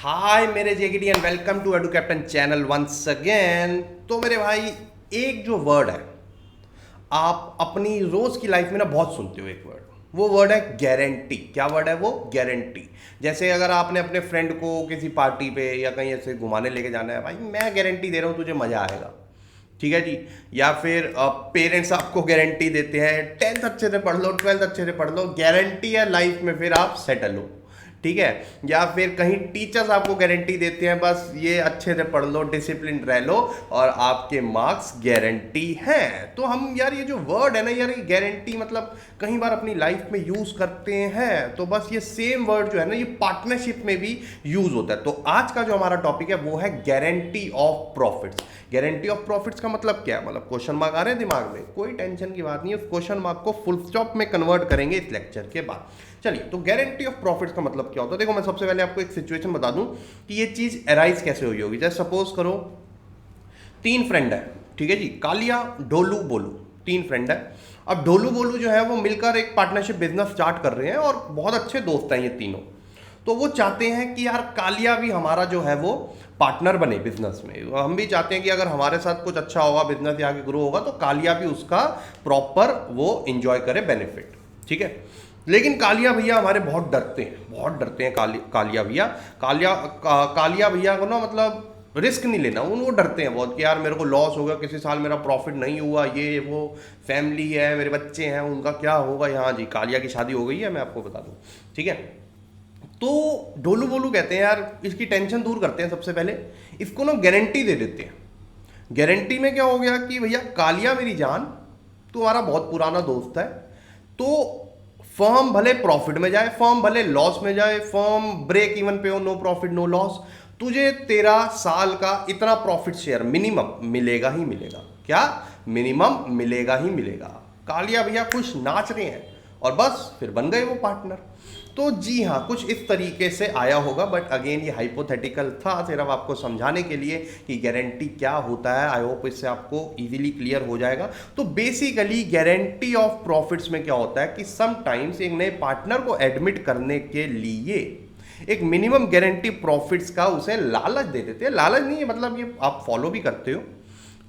हाय मेरे JKD and welcome to Edu Captain channel once again. तो मेरे भाई, एक जो वर्ड है आप अपनी रोज की लाइफ में ना बहुत सुनते हो, एक वर्ड, वो वर्ड है गारंटी। क्या वर्ड है वो? गारंटी। जैसे अगर आपने अपने फ्रेंड को किसी पार्टी पे या कहीं ऐसे घुमाने लेके जाना है, भाई मैं गारंटी दे रहा हूँ तुझे मजा आएगा, ठीक है जी। या फिर पेरेंट्स आपको गारंटी देते हैं 10th अच्छे से पढ़ लो, 12th अच्छे से पढ़ लो, गारंटी है लाइफ में फिर आप सेटल हो, ठीक है। या फिर कहीं टीचर्स आपको गारंटी देते हैं बस ये अच्छे से पढ़ लो, डिसिप्लिन रह लो और आपके मार्क्स गारंटी हैं। तो हम यार ये जो वर्ड है ना यार, ये गारंटी मतलब कई बार अपनी लाइफ में यूज करते हैं। तो बस ये सेम वर्ड जो है ना, ये पार्टनरशिप में भी यूज होता है। तो आज का जो हमारा टॉपिक है वो है guarantee of profits. Guarantee of profits का मतलब क्या है? मतलब क्वेश्चन मार्क आ रहे हैं दिमाग में? कोई टेंशन की बात नहीं है, उस क्वेश्चन मार्क को फुल स्टॉप में कन्वर्ट करेंगे इस लेक्चर के बाद। चलिए, तो गारंटी ऑफ प्रॉफिट्स का मतलब क्या होता है? देखो, मैं सबसे पहले आपको एक सिचुएशन बता दूं कि ये चीज अराइज कैसे हुई होगी। जैसे सपोज करो 3 फ्रेंड है, ठीक है जी, कालिया, ढोलू, बोलू, 3 फ्रेंड है। अब ढोलू बोलू जो है वो मिलकर एक पार्टनरशिप बिजनेस स्टार्ट कर रहे हैं और बहुत अच्छे दोस्त हैं ये तीनों। तो वो चाहते हैं कि यार कालिया भी हमारा जो है वो पार्टनर बने बिजनेस में। हम भी चाहते हैं कि अगर हमारे साथ कुछ अच्छा होगा, बिजनेस या आगे ग्रो होगा, तो कालिया भी उसका प्रॉपर वो इंजॉय करे बेनिफिट, ठीक है। लेकिन कालिया भैया हमारे बहुत डरते हैं, बहुत डरते हैं कालिया भैया। कालिया भैया को ना मतलब रिस्क नहीं लेना, वो डरते हैं बहुत कि यार मेरे को लॉस होगा, किसी साल मेरा प्रॉफिट नहीं हुआ, ये वो, फैमिली है, मेरे बच्चे हैं, उनका क्या होगा। यहाँ जी कालिया की शादी हो गई है, मैं आपको बता दूँ, ठीक है। तो ढोलू बोलू कहते हैं यार इसकी टेंशन दूर करते हैं, सबसे पहले इसको ना गारंटी दे देते हैं। गारंटी में क्या हो गया कि भैया कालिया मेरी जान, तुम्हारा बहुत पुराना दोस्त है, तो फर्म भले प्रॉफिट में जाए, फर्म भले लॉस में जाए, फर्म ब्रेक इवन पे हो, नो प्रॉफिट नो लॉस, तुझे तेरा साल का इतना प्रॉफिट शेयर मिनिमम मिलेगा ही मिलेगा। क्या? मिनिमम मिलेगा ही मिलेगा। कालिया भैया खुश नाच रहे हैं और बस फिर बन गए वो पार्टनर। तो जी हाँ, कुछ इस तरीके से आया होगा, बट अगेन ये हाइपोथेटिकल था, सिर्फ आपको समझाने के लिए कि गारंटी क्या होता है। आई होप इससे आपको इजीली क्लियर हो जाएगा। तो बेसिकली गारंटी ऑफ प्रॉफिट्स में क्या होता है कि समटाइम्स एक नए पार्टनर को एडमिट करने के लिए एक मिनिमम गारंटी प्रॉफिट्स का उसे लालच दे देते हैं। लालच नहीं है, मतलब ये आप फॉलो भी करते हो,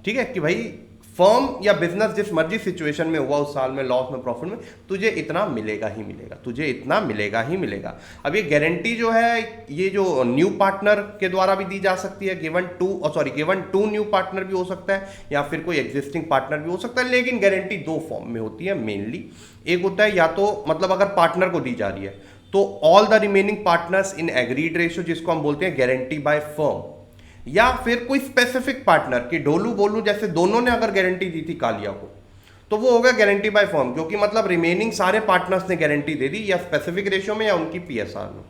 ठीक है, कि भाई फर्म या बिजनेस जिस मर्जी सिचुएशन में हुआ, उस साल में लॉस में प्रॉफिट में, तुझे इतना मिलेगा ही मिलेगा, तुझे इतना मिलेगा ही मिलेगा। अब ये गारंटी जो है ये जो न्यू पार्टनर के द्वारा भी दी जा सकती है, गिवन टू न्यू पार्टनर भी हो सकता है या फिर कोई एग्जिस्टिंग पार्टनर भी हो सकता है। लेकिन गारंटी 2 फॉर्म में होती है मेनली। एक होता है या तो मतलब अगर पार्टनर को दी जा रही है तो all the remaining partners in agreed ratio, जिसको हम बोलते हैं गारंटी बाय फर्म, या फिर कोई स्पेसिफिक पार्टनर कि ढोलू बोलू जैसे दोनों ने अगर गारंटी दी थी कालिया को, तो वो हो गया गारंटी बाय फर्म, क्योंकि मतलब रिमेनिंग सारे पार्टनर्स ने गारंटी दे दी, या स्पेसिफिक रेशियो में या उनकी पीएसआर में।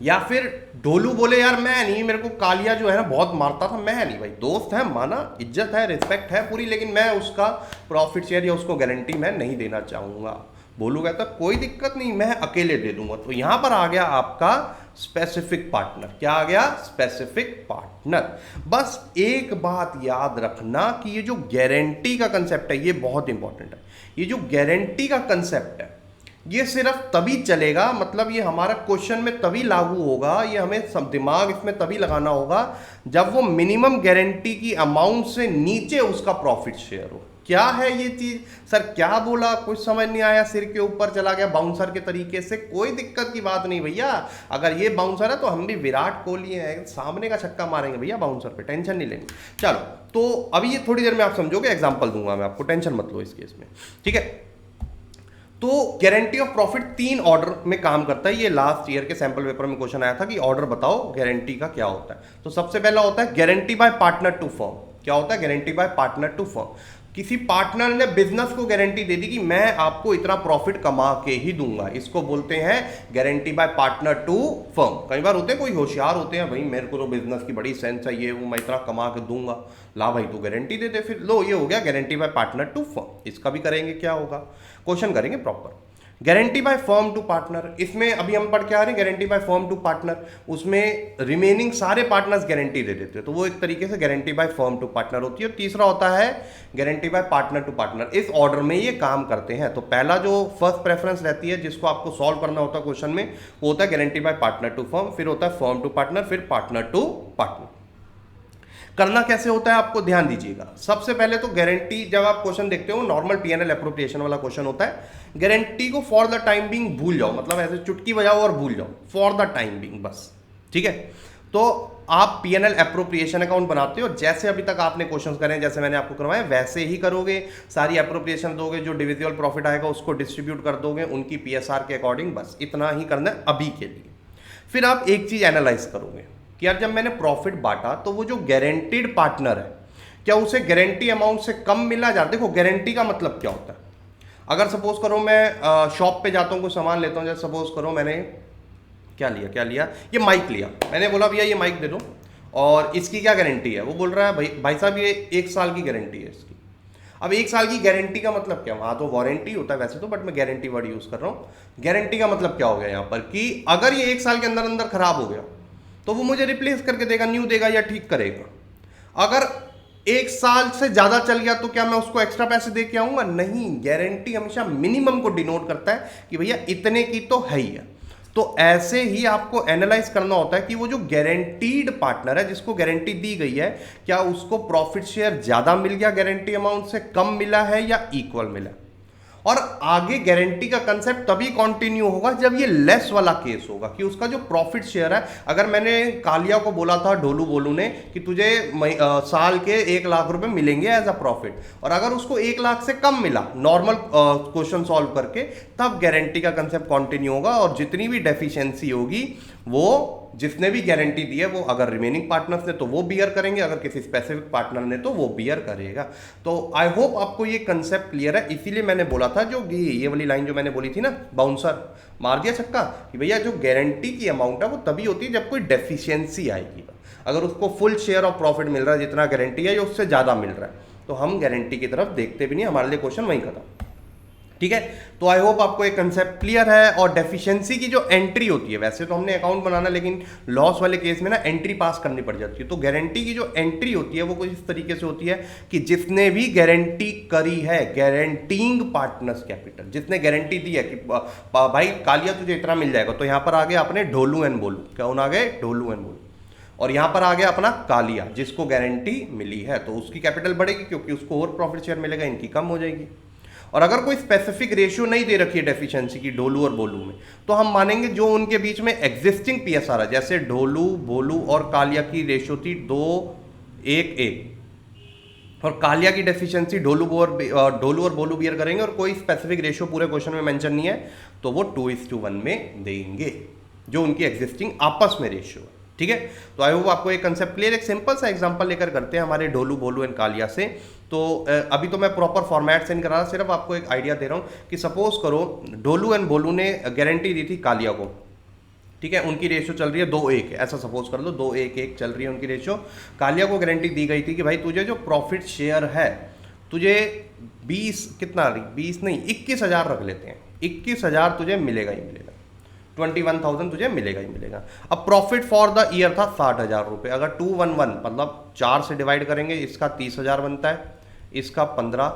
या फिर ढोलू बोले यार मैं नहीं, मेरे को कालिया जो है ना बहुत मारता था, मैं नहीं भाई, दोस्त है, माना, इज्जत है, रिस्पेक्ट है पूरी, लेकिन मैं उसका प्रॉफिट शेयर या उसको गारंटी मैं नहीं देना चाहूंगा। बोलू कहता कोई दिक्कत नहीं, मैं अकेले दे दूंगा। तो यहां पर आ गया आपका स्पेसिफिक पार्टनर। क्या आ गया? Specific partner. बस एक बात याद रखना कि ये जो गारंटी का कंसेप्ट है ये बहुत इंपॉर्टेंट है। ये जो गारंटी का कंसेप्ट है ये सिर्फ तभी चलेगा, मतलब ये हमारा क्वेश्चन में तभी लागू होगा, ये हमें सब दिमाग इसमें तभी लगाना होगा जब वो मिनिमम गारंटी की अमाउंट से नीचे उसका प्रॉफिट शेयर हो। क्या है ये चीज? सर क्या बोला, कुछ समझ नहीं आया, सिर के ऊपर चला गया बाउंसर के तरीके से। कोई दिक्कत की बात नहीं भैया, अगर ये बाउंसर है तो हम भी विराट कोहली है, सामने का छक्का मारेंगे भैया बाउंसर पे, टेंशन नहीं लेनी। चलो, तो अभी ये थोड़ी देर में आप समझोगे, एग्जाम्पल दूंगा मैं आपको, टेंशन मत लो इस केस में, ठीक है। तो गारंटी ऑफ प्रॉफिट 3 ऑर्डर में काम करता है। ये लास्ट ईयर के सैंपल पेपर में क्वेश्चन आया था कि ऑर्डर बताओ गारंटी का क्या होता है। तो सबसे पहला होता है guarantee by partner to firm. क्या होता है? Guarantee by partner to firm. किसी पार्टनर ने बिजनेस को गारंटी दे दी कि मैं आपको इतना प्रॉफिट कमा के ही दूंगा, इसको बोलते हैं guarantee by partner to firm. कई बार होते हैं कोई होशियार होते हैं, भाई मेरे को तो बिजनेस की बड़ी सेंस है, ये वो, मैं इतना कमा के दूंगा, ला भाई तू गारंटी दे दे, फिर लो, ये हो गया guarantee by partner to firm. इसका भी करेंगे, क्या होगा, क्वेश्चन करेंगे proper. Guarantee by firm to partner, इसमें अभी हम पढ़ के आ रहे हैं guarantee by firm to partner, उसमें रिमेनिंग सारे पार्टनर्स गारंटी दे देते हैं, तो वो एक तरीके से guarantee by firm to partner होती है। और तीसरा होता है guarantee by partner to partner. इस ऑर्डर में ये काम करते हैं। तो पहला जो फर्स्ट प्रेफरेंस रहती है जिसको आपको सॉल्व करना होता है क्वेश्चन में, वो होता है guarantee by partner to firm, फिर होता है फर्म टू पार्टनर, फिर पार्टनर टू पार्टनर। करना कैसे होता है आपको ध्यान दीजिएगा। सबसे पहले तो गारंटी, जब आप क्वेश्चन देखते हो नॉर्मल पीएनएल एप्रोप्रिएशन वाला क्वेश्चन होता है, गारंटी को फॉर द टाइम बीइंग भूल जाओ, मतलब ऐसे चुटकी बजाओ और भूल जाओ, फॉर द टाइम बीइंग बस, ठीक है। तो आप पीएनएल एप्रोप्रिएशन अकाउंट बनाते हो, जैसे अभी तक आपने क्वेश्चन करे, जैसे मैंने आपको करवाया वैसे ही करोगे, सारी एप्रोप्रिएशन दोगे, जो डिविजिबल प्रॉफिट आएगा उसको डिस्ट्रीब्यूट कर दोगे उनकी पीएसआर के अकॉर्डिंग, बस इतना ही करना है अभी के लिए। फिर आप एक चीज एनालाइज करोगे कि यार जब मैंने प्रॉफिट बांटा तो वो जो गारंटीड पार्टनर है क्या उसे गारंटी अमाउंट से कम मिला जा, देखो गारंटी का मतलब क्या होता है। अगर सपोज करो मैं शॉप पे जाता हूँ कोई सामान लेता हूँ, जैसे सपोज करो मैंने क्या लिया ये माइक लिया, मैंने बोला भैया ये माइक दे दो और इसकी क्या गारंटी है, वो बोल रहा है भाई साहब ये 1 साल की गारंटी है इसकी। अब 1 साल की गारंटी का मतलब क्या, वहां तो वारंटी होता है वैसे तो, बट मैं गारंटी वर्ड यूज कर रहा हूँ। गारंटी का मतलब क्या हो गया यहाँ पर कि अगर ये 1 साल के अंदर अंदर खराब हो गया तो वो मुझे रिप्लेस करके देगा, न्यू देगा या ठीक करेगा। अगर 1 साल से ज्यादा चल गया तो क्या मैं उसको एक्स्ट्रा पैसे दे के आऊंगा, नहीं। गारंटी हमेशा मिनिमम को डिनोट करता है कि भैया इतने की तो है ही है। तो ऐसे ही आपको एनालाइज करना होता है कि वो जो गारंटीड पार्टनर है जिसको गारंटी दी गई है, क्या उसको प्रॉफिट शेयर ज्यादा मिल गया, गारंटी अमाउंट से कम मिला है या इक्वल मिला। और आगे गारंटी का कंसेप्ट तभी कंटिन्यू होगा जब ये लेस वाला केस होगा कि उसका जो प्रॉफिट शेयर है, अगर मैंने कालिया को बोला था ढोलू बोलू ने कि तुझे साल के 1 लाख रुपए मिलेंगे एज अ प्रॉफिट, और अगर उसको 1 लाख से कम मिला नॉर्मल क्वेश्चन सॉल्व करके, तब गारंटी का कंसेप्ट कंटिन्यू होगा और जितनी भी डेफिशिएंसी होगी वो जिसने भी गारंटी दी है वो अगर रिमेनिंग पार्टनर्स ने तो वो बियर करेंगे, अगर किसी स्पेसिफिक पार्टनर ने तो वो बियर करेगा। तो आई होप आपको ये कंसेप्ट क्लियर है। इसीलिए मैंने बोला था जो ये वाली लाइन जो मैंने बोली थी ना, बाउंसर मार दिया छक्का, कि भैया जो गारंटी की अमाउंट है वो तभी होती है जब कोई डेफिशिएंसी आएगी। अगर उसको फुल शेयर ऑफ प्रॉफिट मिल रहा है जितना गारंटी है या उससे ज़्यादा मिल रहा है, तो हम गारंटी की तरफ देखते भी नहीं, हमारे लिए क्वेश्चन वहीं खत्म, ठीक है। तो आई होप आपको एक कंसेप्ट क्लियर है। और डेफिशिएंसी की जो एंट्री होती है, वैसे तो हमने अकाउंट बनाना, लेकिन लॉस वाले केस में ना एंट्री पास करनी पड़ जाती है। तो गारंटी की जो एंट्री होती है वो कुछ इस तरीके से होती है कि जिसने भी गारंटी करी है, गारंटीइंग पार्टनर्स कैपिटल, जिसने गारंटी दी है कि भाई कालिया तुझे इतना मिल जाएगा, तो यहां पर आ गया अपने ढोलू एंड बोलू, क्या आ गए ढोलू एंड बोलू, और यहां पर आ गया अपना कालिया जिसको गारंटी मिली है, तो उसकी कैपिटल बढ़ेगी क्योंकि उसको और प्रॉफिट शेयर मिलेगा, इनकी कम हो जाएगी। और अगर कोई स्पेसिफिक रेशियो नहीं दे रखी है डेफिशिएंसी की ढोलू और बोलू में, तो हम मानेंगे जो उनके बीच में एग्जिस्टिंग पीएसआर है, जैसे ढोलू बोलू और कालिया की रेशियो थी 2-1-1, और कालिया की डेफिशिएंसी ढोलू और बोलू बियर करेंगे, और कोई स्पेसिफिक रेशियो पूरे क्वेश्चन में मेंशन नहीं है, तो वो 2:1 में देंगे जो उनकी एग्जिस्टिंग आपस में रेशियो है, ठीक है। तो आई होप आपको एक कंसेप्ट क्लियर। एक सिंपल सा एग्जांपल लेकर करते हैं हमारे ढोलू बोलू एंड कालिया से। तो अभी तो मैं प्रॉपर फॉर्मेट से नहीं करा रहा, सिर्फ आपको एक आइडिया दे रहा हूँ कि सपोज करो ढोलू एंड बोलू ने गारंटी दी थी कालिया को, ठीक है, उनकी रेशियो चल रही है 2-1, ऐसा सपोज कर लो 2-1-1 चल रही है उनकी रेशियो। कालिया को गारंटी दी गई थी कि भाई तुझे जो प्रॉफिट शेयर है तुझे 20 कितना 20 नहीं 21,000 रख लेते हैं, 21,000 तुझे मिलेगा ही मिलेगा, 21,000 तुझे मिलेगा ही मिलेगा। अब प्रॉफिट फॉर द ईयर था 60,000 रुपये, अगर 211 मतलब 4 से डिवाइड करेंगे, इसका 30,000 बनता है, इसका 15,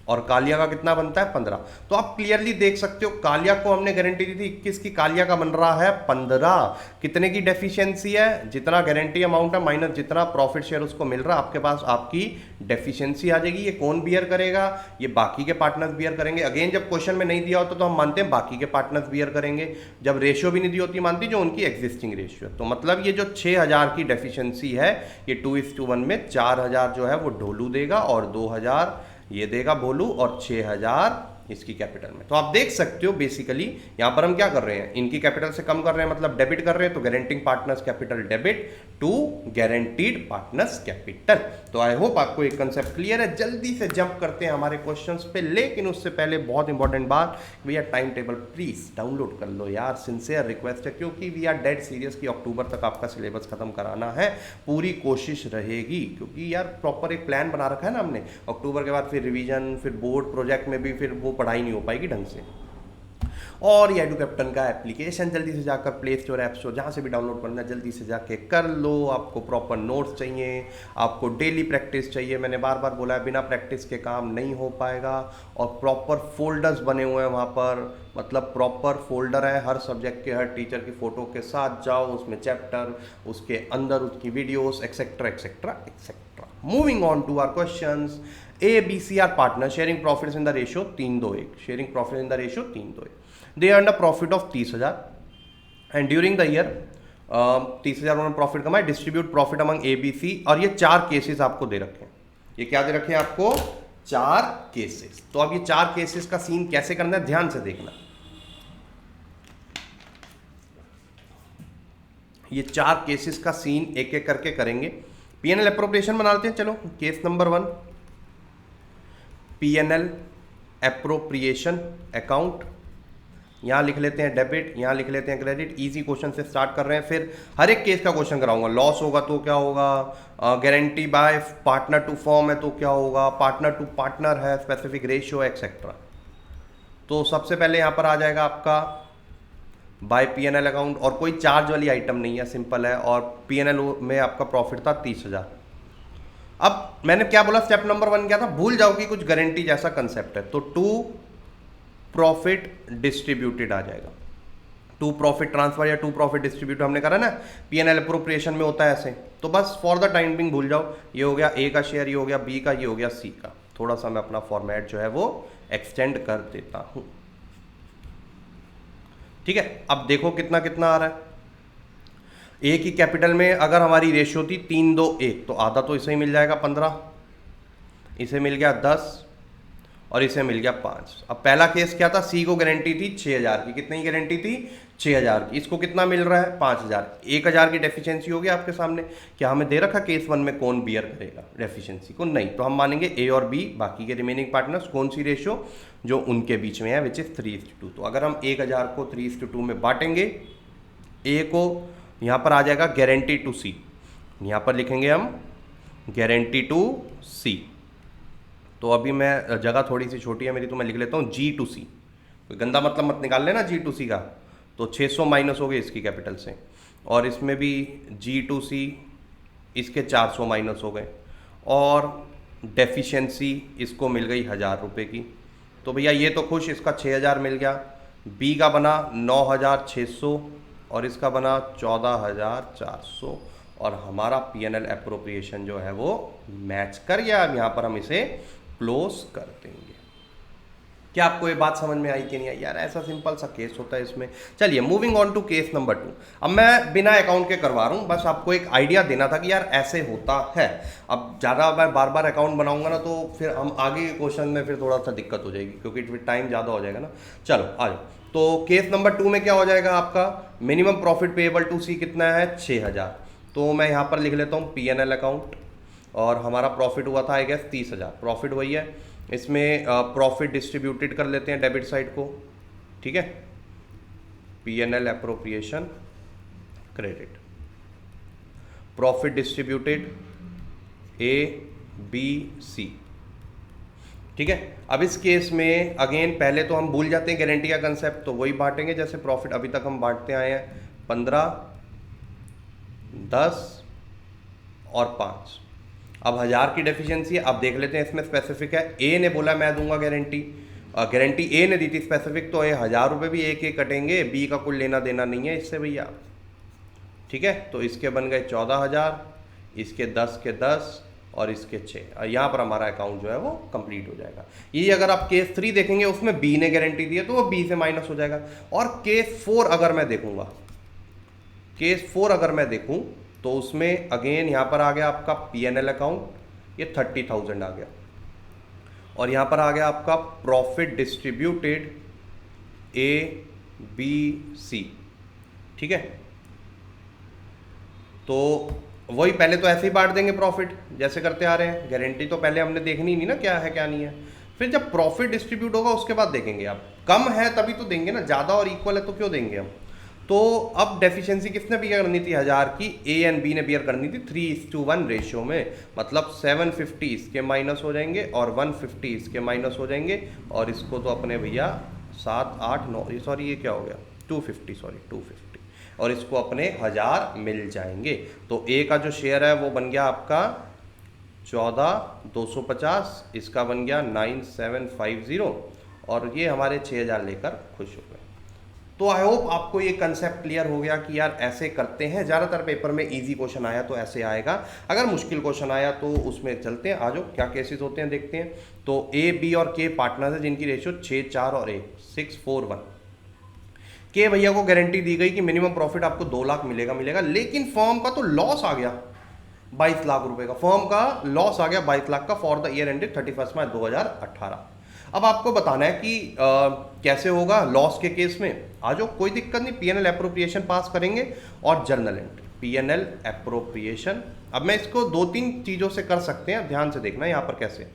और कालिया का कितना बनता है 15। तो आप क्लियरली देख सकते हो कालिया को हमने गारंटी दी थी 21 की, कालिया का बन रहा है 15। कितने की डेफिशिएंसी है, जितना गारंटी अमाउंट है माइनस जितना प्रॉफिट शेयर उसको मिल रहा है, आपके पास आपकी डेफिशिएंसी आ जाएगी। ये कौन बियर करेगा, ये बाकी के पार्टनर्स बियर करेंगे। अगेन जब क्वेश्चन में नहीं दिया होता तो हम मानते हैं बाकी के पार्टनर्स बियर करेंगे, जब रेशियो भी नहीं दी होती मानती जो उनकी एग्जिस्टिंग रेशियो। तो मतलब ये जो 6,000 की डेफिशिएंसी है, ये 2:1 में 4,000 जो है वो ढोलू देगा और 2,000 ये देगा बोलू, और 6,000 इसकी कैपिटल में। तो आप देख सकते हो बेसिकली यहां पर हम क्या कर रहे हैं, इनकी कैपिटल से कम कर रहे हैं, मतलब डेबिट कर रहे हैं, तो guaranteeing partners capital debit to guaranteed partners capital. तो आई होप आपको एक कंसेप्ट क्लियर है। जल्दी से जंप करते हैं हमारे क्वेश्चंस पे, लेकिन उससे पहले बहुत इंपॉर्टेंट बात, भैया टाइम टेबल प्लीज डाउनलोड कर लो यार, सिंसियर रिक्वेस्ट है, क्योंकि वी आर डेड सीरियस कि अक्टूबर तक आपका सिलेबस खत्म कराना है, पूरी कोशिश रहेगी, क्योंकि यार प्रॉपर एक प्लान बना रखा है ना हमने, अक्टूबर के बाद फिर रिवीजन, फिर बोर्ड प्रोजेक्ट में भी फिर वो पढ़ाई नहीं हो पाएगी ढंग से। और ये एडुकैप्टन का एप्लीकेशन जल्दी से जाकर प्ले स्टोर, ऐप स्टोर, जहाँ से भी डाउनलोड करना जल्दी से जाके कर लो। आपको प्रॉपर नोट्स चाहिए, आपको डेली प्रैक्टिस चाहिए। मैंने बार बार बोला है बिना प्रैक्टिस के काम नहीं हो पाएगा। और प्रॉपर फोल्डर्स बने हुए हैं वहाँ पर, मतलब प्रॉपर फोल्डर है हर सब्जेक्ट के, हर टीचर की फ़ोटो के साथ जाओ, उसमें चैप्टर, उसके अंदर उसकी videos etcetera etcetera etcetera. Moving on to our questions. A B C are partner sharing profits in the ratio 3-2-1। Sharing profit in the ratio 3-2-1। They earn a profit of 30,000 and during the year 30,000 उन्होंने profit कमाया। Distribute profit among A B C. और ये 4 cases आपको दे रखे हैं। ये क्या दे रखे हैं आपको? 4 केसेस। तो अब ये 4 केसेस का सीन कैसे करना है ध्यान से देखना। ये 4 केसेस का सीन एक एक करके करेंगे। पीएनएल एप्रोप्रिएशन बना लेते हैं। चलो case number 1, PNL appropriation account. यहां लिख लेते हैं डेबिट, यहां लिख लेते हैं क्रेडिट। इजी क्वेश्चन से स्टार्ट कर रहे हैं, फिर हर एक केस का क्वेश्चन कराऊंगा। लॉस होगा तो क्या होगा, guarantee by partner to firm है तो क्या होगा, पार्टनर टू पार्टनर है, स्पेसिफिक रेशियो एक्सेट्रा। तो सबसे पहले यहां पर आ जाएगा आपका बाय पीएनएल अकाउंट, और कोई चार्ज वाली आइटम नहीं है, सिंपल है। और पीएनएल में आपका प्रॉफिट था 30,000। अब मैंने क्या बोला, स्टेप नंबर 1 क्या था, भूल जाओ कि कुछ गारंटी जैसा कंसेप्ट है। तो टू प्रॉफिट डिस्ट्रीब्यूटेड आ जाएगा। टू प्रॉफिट ट्रांसफर या टू प्रॉफिट डिस्ट्रीब्यूट हमने करा ना, पीएनएल अप्रोप्रिएशन में होता है ऐसे। तो बस फॉर द टाइम बिंग भूल जाओ, ये हो गया ए का शेयर, ये हो गया बी का, ये हो गया सी का। थोड़ा सा मैं अपना फॉर्मेट जो है वो एक्सटेंड कर देता हूं। ठीक है, अब देखो कितना कितना आ रहा है। ए की कैपिटल में अगर हमारी रेशियो थी 3-2-1, तो आधा तो इसे ही मिल जाएगा 15, इसे मिल गया 10 और इसे मिल गया 5। अब पहला केस क्या था, सी को गारंटी थी 6,000 की। कितनी गारंटी थी? 6,000 की। इसको कितना मिल रहा है? 5,000। 1,000 की डेफिशिएंसी होगी आपके सामने। क्या हमें दे रखा केस 1 में कौन बियर करेगा डेफिशिएंसी को? नहीं। तो हम मानेंगे ए और बी, बाकी के रिमेनिंग पार्टनर्स। कौन सी रेशियो? जो उनके बीच में है, विच इज 3:2। तो अगर हम 1,000 को 3:2 में बांटेंगे, ए को यहाँ पर आ जाएगा गारंटी टू सी, यहाँ पर लिखेंगे हम गारंटी टू सी। तो अभी मैं, जगह थोड़ी सी छोटी है मेरी, तो मैं लिख लेता हूँ जी टू सी। कोई गंदा मतलब मत निकाल लेना जी टू सी का। तो 600 माइनस हो गए इसकी कैपिटल से, और इसमें भी जी टू सी, इसके 400 माइनस हो गए, और डेफिशिएंसी इसको मिल गई 1,000 रुपये की। तो भैया ये तो खुश, इसका 6,000 मिल गया। बी का बना 9,600 और इसका बना 14,400, और हमारा पीएनएल एप्रोप्रिएशन जो है वो मैच कर गया। अब यहाँ पर हम इसे क्लोज कर देंगे। क्या आपको ये बात समझ में आई कि नहीं आई? यार ऐसा सिंपल सा केस होता है इसमें। चलिए moving on to case number 2। अब मैं बिना अकाउंट के करवा रहा हूँ, बस आपको एक आइडिया देना था कि यार ऐसे होता है। अब ज़्यादा मैं बार बार अकाउंट बनाऊंगा ना, तो फिर हम आगे के क्वेश्चन में फिर थोड़ा सा दिक्कत हो जाएगी, क्योंकि फिर टाइम ज़्यादा हो जाएगा ना। चलो आ जाओ। तो केस नंबर 2 में क्या हो जाएगा आपका, मिनिमम प्रॉफिट पेएबल टू सी कितना है? 6,000। तो मैं यहाँ पर लिख लेता हूँ पीएनएल अकाउंट, और हमारा प्रॉफिट हुआ था आई गेस 30,000। प्रॉफिट वही है, इसमें प्रॉफिट डिस्ट्रीब्यूटेड कर लेते हैं डेबिट साइड को। ठीक है, PNL appropriation credit, profit distributed A B C. ठीक है, अब इस केस में अगेन पहले तो हम भूल जाते हैं गारंटी का कंसेप्ट, तो वही बांटेंगे जैसे प्रॉफिट अभी तक हम बांटते आए हैं, 15, 10 और 5। अब 1,000 की डेफिशिएंसी है। अब देख लेते हैं इसमें स्पेसिफिक है, ए ने बोला मैं दूंगा गारंटी, गारंटी ए ने दी थी स्पेसिफिक, तो ये 1,000 रुपये भी एक एक कटेंगे, बी का कुछ लेना देना नहीं है इससे भैया। ठीक है, तो इसके बन गए 14,000, इसके 10 के 10 और इसके 6, और यहाँ पर हमारा अकाउंट जो है वो कंप्लीट हो जाएगा। ये अगर आप केस 3 देखेंगे, उसमें बी ने गारंटी दी है तो वो बी से माइनस हो जाएगा। और केस 4 अगर मैं देखूंगा, केस 4 अगर मैं देखूं, तो उसमें अगेन यहाँ पर आ गया आपका पीएनएल अकाउंट, ये 30,000 आ गया, और यहाँ पर आ गया आपका profit distributed A B C. ठीक है, तो वही पहले तो ऐसे ही बांट देंगे प्रॉफिट जैसे करते आ रहे हैं। गारंटी तो पहले हमने देखनी नहीं ना क्या है क्या नहीं है, फिर जब प्रॉफिट डिस्ट्रीब्यूट होगा उसके बाद देखेंगे। आप कम है तभी तो देंगे ना, ज़्यादा और इक्वल है तो क्यों देंगे हम। तो अब डेफिशिएंसी किसने बियर करनी थी? 1,000 की ए एंड बी ने बियर करनी थी 3:1 रेशियो में, मतलब 750 इसके माइनस हो जाएंगे और 150 इसके माइनस हो जाएंगे, और इसको तो अपने भैया 7 8 9, सॉरी ये क्या हो गया 250, सॉरी 250, और इसको अपने 1000 मिल जाएंगे। तो ए का जो शेयर है वो बन गया आपका 14,250, इसका बन गया 9750, और ये हमारे 6000 लेकर खुश हो गए। तो आई होप आपको ये कंसेप्ट क्लियर हो गया कि यार ऐसे करते हैं। ज़्यादातर पेपर में इजी क्वेश्चन आया तो ऐसे आएगा, अगर मुश्किल क्वेश्चन आया तो उसमें चलते हैं। आ जाओ क्या केसेस होते हैं देखते हैं। तो ए बी और के पार्टनर्स है जिनकी रेशियो 6 4 और 1 6 4 1। के भैया को गारंटी दी गई कि मिनिमम प्रॉफिट आपको 2 लाख मिलेगा, लेकिन फर्म का तो लॉस आ गया 22 लाख रुपए का। फर्म का लॉस आ गया 22 लाख का फॉर द ईयर एंडेड 31 मार्च 2018। अब आपको बताना है कि कैसे होगा लॉस के केस में। आ जाओ कोई दिक्कत नहीं, पीएनएल एप्रोप्रिएशन पास करेंगे और जर्नल एंट्री। पीएनएल एप्रोप्रिएशन, अब मैं इसको 2-3 चीज़ों से कर सकते हैं, ध्यान से देखना यहाँ पर कैसे।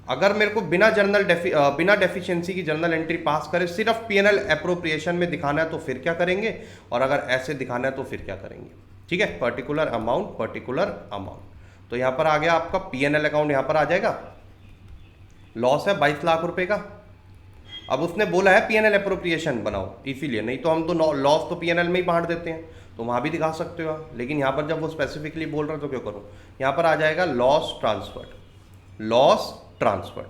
अगर मेरे को बिना डेफिशिएंसी की जर्नल एंट्री पास करे सिर्फ पीएनएल एप्रोप्रिएशन में दिखाना है तो फिर क्या करेंगे, और अगर ऐसे दिखाना है तो फिर क्या करेंगे। ठीक है, पर्टिकुलर अमाउंट। तो यहाँ पर आ गया आपका पीएनएल अकाउंट, यहाँ पर आ जाएगा लॉस है 22 लाख रुपए का। अब उसने बोला है पीएनएल एप्रोप्रिएशन बनाओ, इसीलिए, नहीं तो हम तो लॉस तो पीएनएल में ही बांट देते हैं, तो वहाँ भी दिखा सकते हो। लेकिन यहाँ पर जब वो स्पेसिफिकली बोल रहा है तो क्यों करूँ। यहाँ पर आ जाएगा लॉस ट्रांसफर्ड।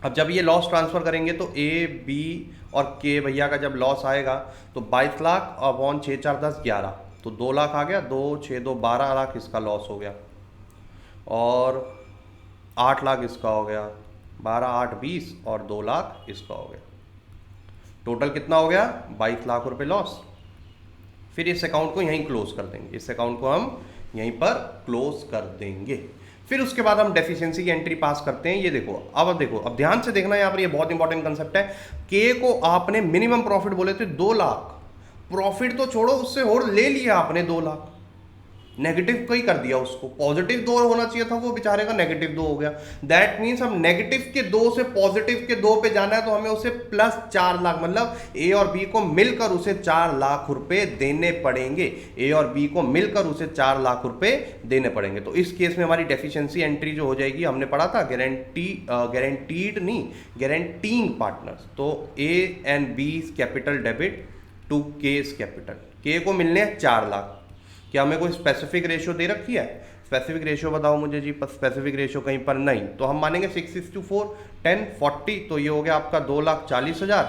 अब जब ये लॉस ट्रांसफर करेंगे तो ए बी और के भैया का जब लॉस आएगा तो 22 लाख अपॉन 6 4 10 11, तो 2 लाख आ गया, 2 6 2 12 लाख इसका लॉस हो गया, और 8 लाख इसका हो गया, 12 8 20, और 2 लाख इसका हो गया। टोटल कितना हो गया 22 लाख रुपए लॉस। फिर इस अकाउंट को यहीं क्लोज कर देंगे, इस अकाउंट को हम यहीं पर क्लोज कर देंगे। फिर उसके बाद हम डेफिशिएंसी की एंट्री पास करते हैं। ये देखो, अब ध्यान से देखना, यहाँ पर ये बहुत इंपॉर्टेंट कंसेप्ट है। के को आपने मिनिमम प्रॉफिट बोले थे 2 लाख, प्रॉफिट तो छोड़ो, उससे और ले लिया आपने 2 लाख, नेगेटिव का ही कर दिया उसको। पॉजिटिव 2 होना चाहिए था, वो बेचारे का नेगेटिव 2 हो गया। दैट मीन्स हम नेगेटिव के 2 से पॉजिटिव के 2 पे जाना है, तो हमें उसे प्लस 4 लाख, मतलब ए और बी को मिलकर उसे 4 लाख रुपए देने पड़ेंगे। ए और बी को मिलकर उसे 4 लाख रुपए देने पड़ेंगे। तो इस केस में हमारी डेफिशिएंसी एंट्री जो हो जाएगी, हमने पढ़ा था गारंटीइंग पार्टनर्स। तो A and B capital debit to case capital. के को मिलने हैं 4 लाख। क्या हमें कोई स्पेसिफिक रेशियो दे रखी है? स्पेसिफिक रेशियो बताओ मुझे जी। स्पेसिफिक रेशियो कहीं पर नहीं, तो हम मानेंगे 6:4 10 40, तो ये हो गया आपका 2,40,000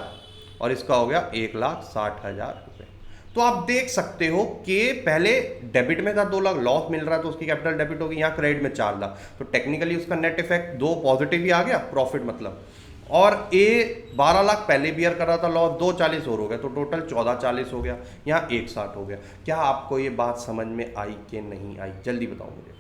और इसका हो गया 1,60,000 रुपये। तो आप देख सकते हो कि पहले डेबिट में था 2 लाख, लॉस मिल रहा है तो उसकी कैपिटल डेबिट होगी, यहाँ क्रेडिट में 4 लाख, तो टेक्निकली उसका नेट इफेक्ट 2 पॉजिटिव ही आ गया प्रॉफिट मतलब। और ए 12 लाख पहले बियर कर रहा था लॉस, 2,40 और हो गया, तो टोटल 14,40 हो गया, यहाँ 1,60 हो गया। क्या आपको ये बात समझ में आई कि नहीं आई, जल्दी बताओ मुझे।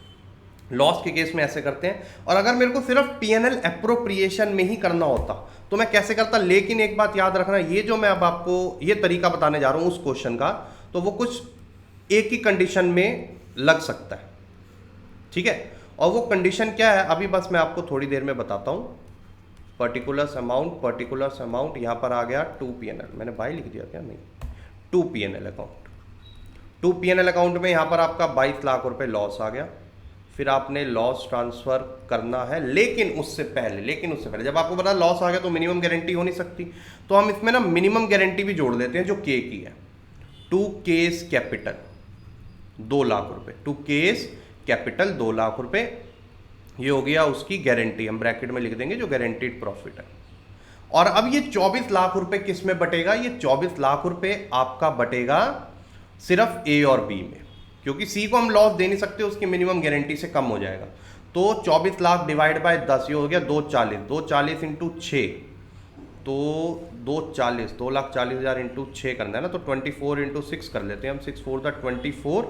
लॉस के केस में ऐसे करते हैं, और अगर मेरे को सिर्फ पीएनएल एप्रोप्रिएशन में ही करना होता तो मैं कैसे करता। लेकिन एक बात याद रखना, ये जो मैं अब आपको ये तरीका बताने जा रहा हूँ उस क्वेश्चन का, तो वो कुछ एक ही कंडीशन में लग सकता है, ठीक है। और वो कंडीशन क्या है अभी बस मैं आपको थोड़ी देर में बताता हूँ। पर्टिकुलर्स अमाउंट यहाँ पर आ गया 2 पीएनएल, मैंने बाई लिख दिया क्या, नहीं, 2 पीएनएल अकाउंट। 2 पीएनएल अकाउंट में यहाँ पर आपका 22 लाख रुपए लॉस आ गया। फिर आपने लॉस ट्रांसफर करना है, लेकिन उससे पहले जब आपको पता लॉस आ गया तो मिनिमम गारंटी हो नहीं सकती, तो हम इसमें ना मिनिमम गारंटी भी जोड़ देते हैं जो के की है। टू केस कैपिटल 2 लाख रुपए, टू केस कैपिटल 2 लाख रुपए, ये हो गया उसकी गारंटी, हम ब्रैकेट में लिख देंगे जो गारंटीड प्रॉफिट है। और अब ये 24 लाख रुपए किस में बटेगा, ये 24 लाख रुपए आपका बटेगा सिर्फ ए और बी में, क्योंकि सी को हम लॉस दे नहीं सकते, उसकी मिनिमम गारंटी से कम हो जाएगा। तो 24 लाख डिवाइड बाय 10, ये हो गया 240 इंटू 6, तो 2,40,000 इंटू 6 करना है ना, तो 24 इंटू 6 कर लेते हैं हम। 6 4 24,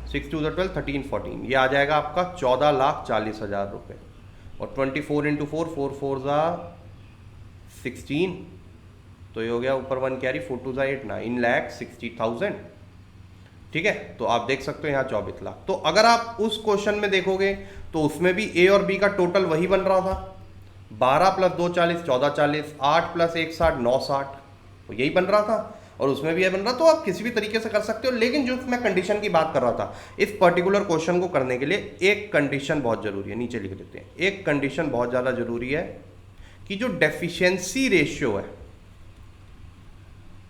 6 2 12 13 14, ये आ जाएगा आपका 14,40,000 रुपये। और 24 इंटू 4 4 4 16, तो ये हो गया ऊपर 1 कैरी, 4 2 8 9,60,000, ठीक है। तो आप देख सकते हो यहाँ 24 लाख। तो अगर आप उस क्वेश्चन में देखोगे तो उसमें भी ए और बी का टोटल वही बन रहा था, 12 + 2 40 14 40, 8 + 1 60 9 60, तो यही बन रहा था, और उसमें भी ये बन रहा। तो आप किसी भी तरीके से कर सकते हो, लेकिन जो मैं कंडीशन की बात कर रहा था, इस पर्टिकुलर क्वेश्चन को करने के लिए एक कंडीशन बहुत जरूरी है, नीचे लिख देते हैं। एक कंडीशन बहुत ज़्यादा जरूरी है कि जो डेफिशिएंसी रेशियो है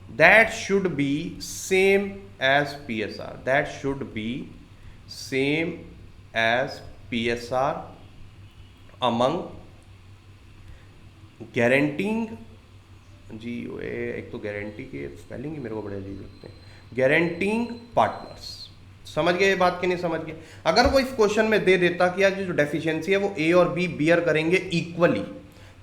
that should be same as P S R, that should be same as P S R among guaranteeing, जी एक तो गारंटी के स्पेलिंग ही मेरे को बड़े अजीब लगते हैं, गारंटिंग पार्टनर्स। समझ गए ये बात कि नहीं समझ गए? अगर वो इस क्वेश्चन में दे देता कि यार जो डेफिशिएंसी है वो ए और बी बियर करेंगे इक्वली,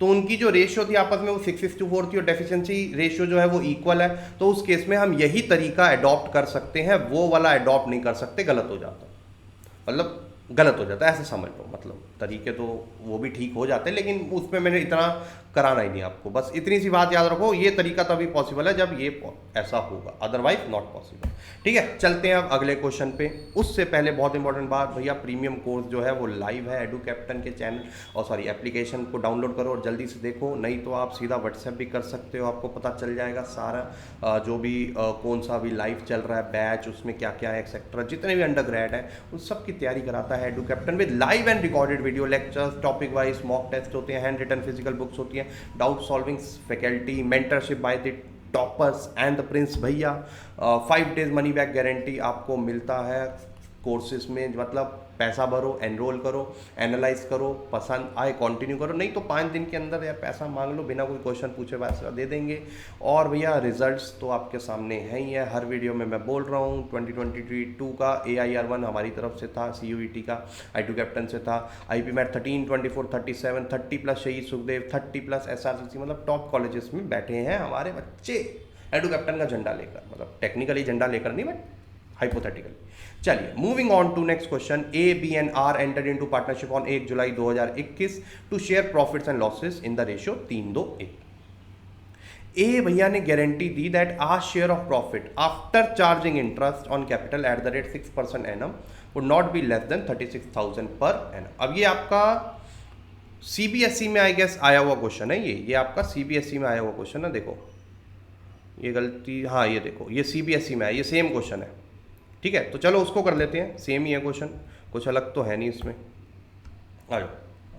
तो उनकी जो रेशियो थी आपस में वो 6:4 थी और डेफिशिएंसी रेशियो जो है वो इक्वल है, तो उस केस में हम यही तरीका अडॉप्ट कर सकते हैं, वो वाला अडॉप्ट नहीं कर सकते, गलत हो जाता, मतलब गलत हो जाता है, ऐसे समझ लो। मतलब तरीके तो वो भी ठीक हो जाते हैं, लेकिन उसमें मैंने इतना कराना ही नहीं आपको, बस इतनी सी बात याद रखो, ये तरीका तभी पॉसिबल है जब ये ऐसा होगा, अदरवाइज नॉट पॉसिबल। ठीक है, चलते हैं अब अगले क्वेश्चन पे। उससे पहले बहुत इंपॉर्टेंट बात भैया, प्रीमियम कोर्स जो है वो लाइव है एडू कैप्टन के चैनल और सॉरी एप्लीकेशन को डाउनलोड करो और जल्दी से देखो, नहीं तो आप सीधा व्हाट्सएप भी कर सकते हो, आपको पता चल जाएगा सारा जो भी कौन सा भी लाइव चल रहा है बैच, उसमें क्या क्या है एक्सेट्रा, जितने भी अंडर ग्रेड है उन सब की तैयारी कराता है Edu Captain with live and recorded video lectures, topic wise mock test होते हैं, हैंड रिटन फिजिकल बुक्स होती हैं, doubt solving faculty, mentorship by the toppers and the Prince भैया, 5 days मनी बैक गारंटी आपको मिलता है कोर्सेज में, मतलब पैसा भरो, एनरोल करो, एनालाइज करो, पसंद आए कंटिन्यू करो, नहीं तो 5 दिन के अंदर यार पैसा मांग लो, बिना कोई क्वेश्चन पूछे वैसा दे देंगे। और भैया रिजल्ट्स तो आपके सामने हैं ही है, हर वीडियो में मैं बोल रहा हूँ। 2022 का AIR1 हमारी तरफ से था, CUET का एडू कैप्टन से था, IP मैट 13, 24, 37, 30+ शहीद सुखदेव, 30+ SRCC, मतलब टॉप कॉलेजेस में बैठे हैं हमारे बच्चे एडू कैप्टन का झंडा लेकर, मतलब टेक्निकली झंडा लेकर नहीं बट हाइपोथेटिकली। चलिए moving on to next question. ABNR entered into partnership on 1 July 2021 to share profits and losses in the ratio 3:2:1। A भैया ने गारंटी दी that R share of profit after charging interest on capital at the rate 6% annum would not be less than 36,000 per annum. अब ये आपका CBSE में I guess आया हुआ क्वेश्चन है, ये आपका CBSE में आया हुआ क्वेश्चन है। देखो ये गलती, हाँ ये देखो ये CBSE में है, ये सेम क्वेश्चन है। ठीक है, तो चलो उसको कर लेते हैं, सेम ही है क्वेश्चन, कुछ अलग तो है नहीं इसमें, आ जाओ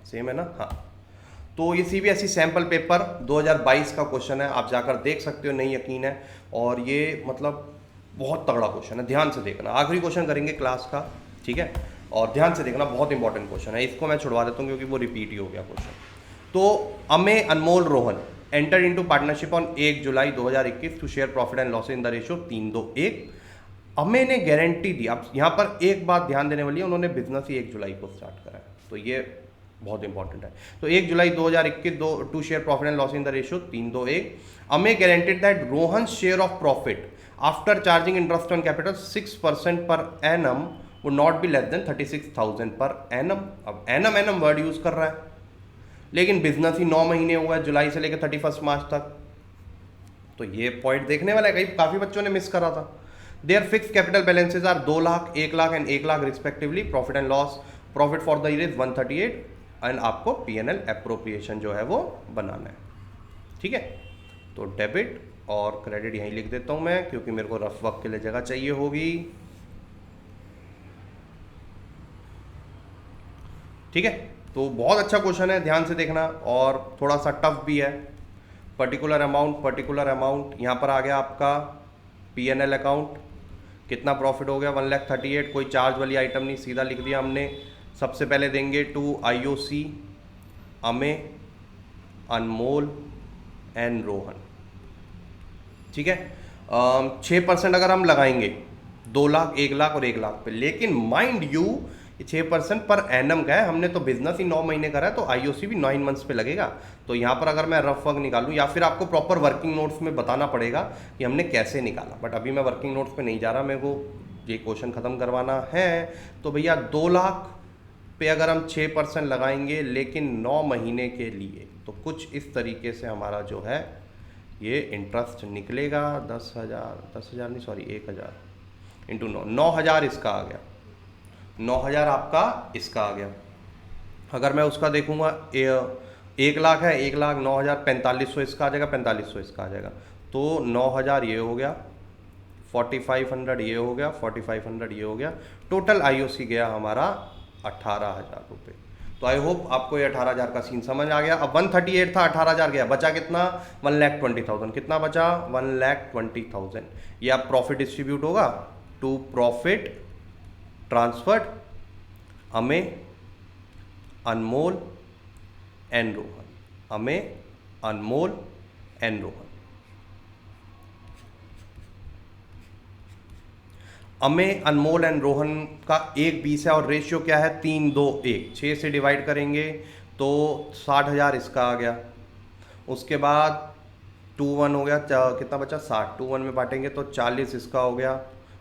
सेम है ना। हाँ, तो ये CBSE सैम्पल पेपर 2022 का क्वेश्चन है, आप जाकर देख सकते हो, नहीं यकीन है, और ये मतलब बहुत तगड़ा क्वेश्चन है, ध्यान से देखना। आखिरी क्वेश्चन करेंगे क्लास का, ठीक है, और ध्यान से देखना, बहुत इंपॉर्टेंट क्वेश्चन है, इसको मैं छुड़वा देता हूँ क्योंकि वो रिपीट ही हो गया क्वेश्चन। तो Amay Anmol Rohan enter into partnership on 1 July 2021 to share profit and loss in the ratio 3:1। Amay ने गारंटी दी। अब यहाँ पर एक बात ध्यान देने वाली है, उन्होंने बिजनेस ही 1 जुलाई को स्टार्ट करा है, तो ये बहुत इंपॉर्टेंट है। तो 1 July 2021 to share profit and loss in the ratio 3:1। अमे guaranteed that Rohan share of profit after charging interest on capital 6% per annum would not be less than 36,000 per annum. अब एनम वर्ड यूज कर रहा है, लेकिन business ही 9 महीने हुआ है, जुलाई से लेकर 31 मार्च तक, तो ये पॉइंट देखने वाला है, कई काफ़ी बच्चों ने मिस करा था। Their fix capital balances are 2 lakh, 1 lakh and 1 lakh respectively. Profit and loss, profit for the year is 138 and आपको P&L एप्रोप्रिएशन जो है वो बनाना है। ठीक है, तो डेबिट और क्रेडिट यहीं लिख देता हूं मैं, क्योंकि मेरे को रफ वर्क के लिए जगह चाहिए होगी। ठीक है, तो बहुत अच्छा क्वेश्चन है, ध्यान से देखना, और थोड़ा सा टफ भी है। पर्टिकुलर अमाउंट यहाँ पर आ गया आपका P&L अकाउंट, कितना प्रॉफिट हो गया 1,38,000, कोई चार्ज वाली आइटम नहीं, सीधा लिख दिया हमने। सबसे पहले देंगे टू IOC अमे अनमोल एंड रोहन। ठीक है, 6% अगर हम लगाएंगे 2 लाख, 1 लाख और 1 लाख पे, लेकिन माइंड यू 6% पर एनम का है, हमने तो बिजनेस ही 9 महीने करा है, तो IOC भी 9 मंथ्स पे लगेगा। तो यहाँ पर अगर मैं रफ वर्क निकालूँ, या फिर आपको प्रॉपर वर्किंग नोट्स में बताना पड़ेगा कि हमने कैसे निकाला, बट अभी मैं वर्किंग नोट्स पे नहीं जा रहा, मेरे को ये क्वेश्चन ख़त्म करवाना है। तो भैया 2 लाख पे अगर हम 6% लगाएंगे लेकिन 9 महीने के लिए, तो कुछ इस तरीके से हमारा जो है ये इंटरेस्ट निकलेगा। 10,000 नहीं सॉरी 1,000 इंटू 9,000 इसका आ गया, 9,000 आपका इसका आ गया। अगर मैं उसका देखूंगा 1 लाख है, 1 लाख 9,000, 4,500 इसका आ जाएगा, 4,500 इसका आ जाएगा, तो 9,000 ये हो गया, 4,500 ये हो गया, 4,500 ये हो गया, टोटल IOC गया हमारा 18,000 रुपये। तो आई होप आपको ये 18,000 का सीन समझ आ गया। अब 138 था, 18,000 गया, बचा कितना? 1,20,000। कितना बचा? 1,20,000। ये अब प्रॉफिट डिस्ट्रीब्यूट होगा टू प्रॉफिट ट्रांसफर्ड अमे, अनमोल एंड रोहन। अमे, अनमोल एंड रोहन। अमे, अनमोल एंड रोहन का 1:20 है और रेशियो क्या है? 3:2:1। 6 से डिवाइड करेंगे तो 60,000 इसका आ गया। उसके बाद 2:1 हो गया, कितना बचा? 60। 2:1 में बांटेंगे तो 40 इसका हो गया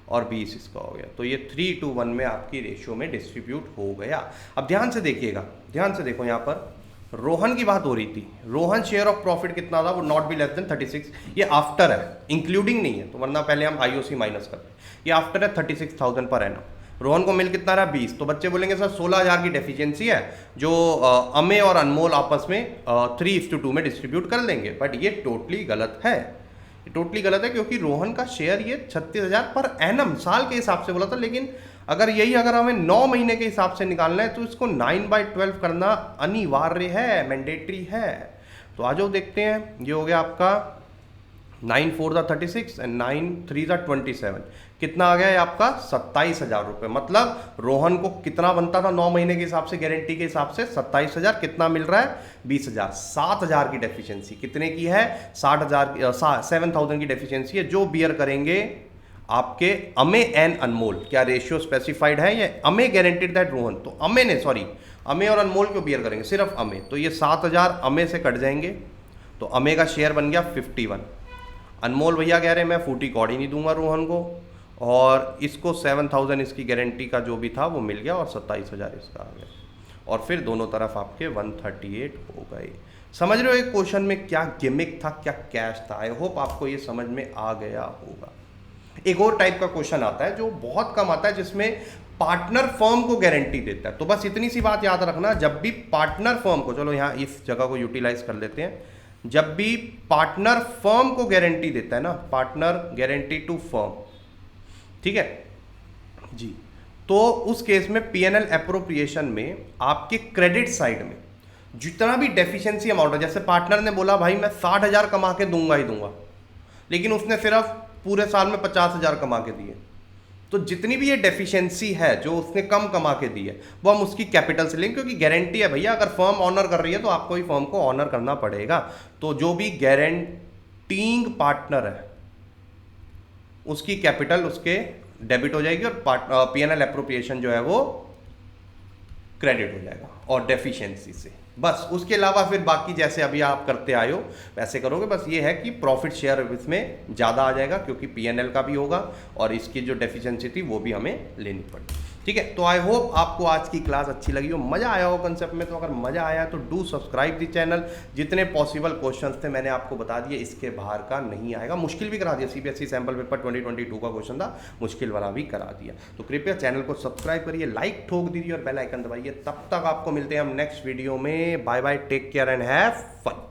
और 20 इसका हो गया। तो ये 3:1 में आपकी रेशियो में डिस्ट्रीब्यूट हो गया। अब ध्यान से देखिएगा, ध्यान से देखो, यहाँ पर रोहन की बात हो रही थी। रोहन शेयर ऑफ प्रॉफिट कितना था? वो नॉट बी लेस देन 36। ये आफ्टर है, इंक्लूडिंग नहीं है, तो वरना पहले हम आईओसी माइनस करते हैं। ये आफ्टर है 36,000 पर एनम। रोहन को मिल कितना रहा? 20। तो बच्चे बोलेंगे सर 16,000 की डेफिशिएंसी है जो अमे और अनमोल आपस में 3:2 में डिस्ट्रीब्यूट कर लेंगे, बट ये टोटली गलत है। ये टोटली गलत है क्योंकि रोहन का शेयर ये 36,000 पर एनम साल के हिसाब से बोला था, लेकिन अगर हमें 9 महीने के हिसाब से निकालना है तो इसको 9/12 करना अनिवार्य है, मैंडेटरी है। तो आ जाओ देखते हैं। ये हो गया आपका 9 4 36 एंड 9 3 27। कितना आ गया है आपका? 27,000 रुपये। मतलब रोहन को कितना बनता था 9 महीने के हिसाब से, गारंटी के हिसाब से? 27,000। कितना मिल रहा है? 20,000। 7,000 की डेफिशिएंसी। कितने की है? 7,000 की डेफिशिएंसी है जो बियर करेंगे आपके अमे एंड अनमोल। क्या रेशियो स्पेसिफाइड है? ये अमे गारंटेड दैट रोहन, तो अमे ने, सॉरी, अमे और अनमोल क्यों बियर करेंगे? सिर्फ अमे। तो ये 7,000 अमे से कट जाएंगे, तो अमे का शेयर बन गया 51। अनमोल भैया कह रहे हैं मैं फूटी कौड़ी नहीं दूंगा रोहन को, और इसको 7,000 इसकी गारंटी का जो भी था वो मिल गया और 27,000 इसका आ गया, और फिर दोनों तरफ आपके 138 हो गए। समझ रहे हो एक क्वेश्चन में क्या गिमिक था, क्या कैश था? आई होप आपको ये समझ में आ गया होगा। एक और टाइप का क्वेश्चन आता है जो बहुत कम आता है, जिसमें पार्टनर फर्म को गारंटी देता है। तो बस इतनी सी बात याद रखना, जब भी पार्टनर फर्म को, चलो यहाँ इस जगह को यूटिलाइज कर लेते हैं, जब भी पार्टनर फर्म को गारंटी देता है ना, पार्टनर गारंटी टू फर्म, ठीक है जी, तो उस केस में पीएनएल एप्रोप्रिएशन में आपके क्रेडिट साइड में जितना भी डेफिशिएंसी अमाउंट है, जैसे पार्टनर ने बोला भाई मैं 60,000 कमा के दूंगा ही दूंगा, लेकिन उसने सिर्फ पूरे साल में 50,000 कमा के दिए, तो जितनी भी ये डेफिशिएंसी है जो उसने कम कमा के दी है वो हम उसकी कैपिटल से लेंगे, क्योंकि गारंटी है भैया, अगर फर्म ऑनर कर रही है तो आपको ही फर्म को ऑनर करना पड़ेगा। तो जो भी गारंटीइंग पार्टनर है उसकी कैपिटल उसके डेबिट हो जाएगी और पीएनएल एप्रोप्रिएशन जो है वो क्रेडिट हो जाएगा और डेफिशिएंसी से। बस उसके अलावा फिर बाकी जैसे अभी आप करते आए हो वैसे करोगे। बस ये है कि प्रॉफिट शेयर इसमें ज़्यादा आ जाएगा क्योंकि पीएनएल का भी होगा और इसकी जो डेफिशिएंसी थी वो भी हमें लेनी पड़ी। ठीक है, तो आई होप आपको आज की क्लास अच्छी लगी हो, मज़ा आया हो कंसेप्ट में। तो अगर मज़ा आया तो डू सब्सक्राइब दी चैनल। जितने पॉसिबल क्वेश्चंस थे मैंने आपको बता दिए, इसके बाहर का नहीं आएगा। मुश्किल भी करा दिया, सीबीएसई सैम्पल पेपर 2022 का क्वेश्चन था, मुश्किल वाला भी करा दिया। तो कृपया चैनल को सब्सक्राइब करिए, लाइक ठोक दीजिए और बेल आइकन दबाइए। तब तक आपको मिलते हैं हम नेक्स्ट वीडियो में। Bye bye, take care and have fun.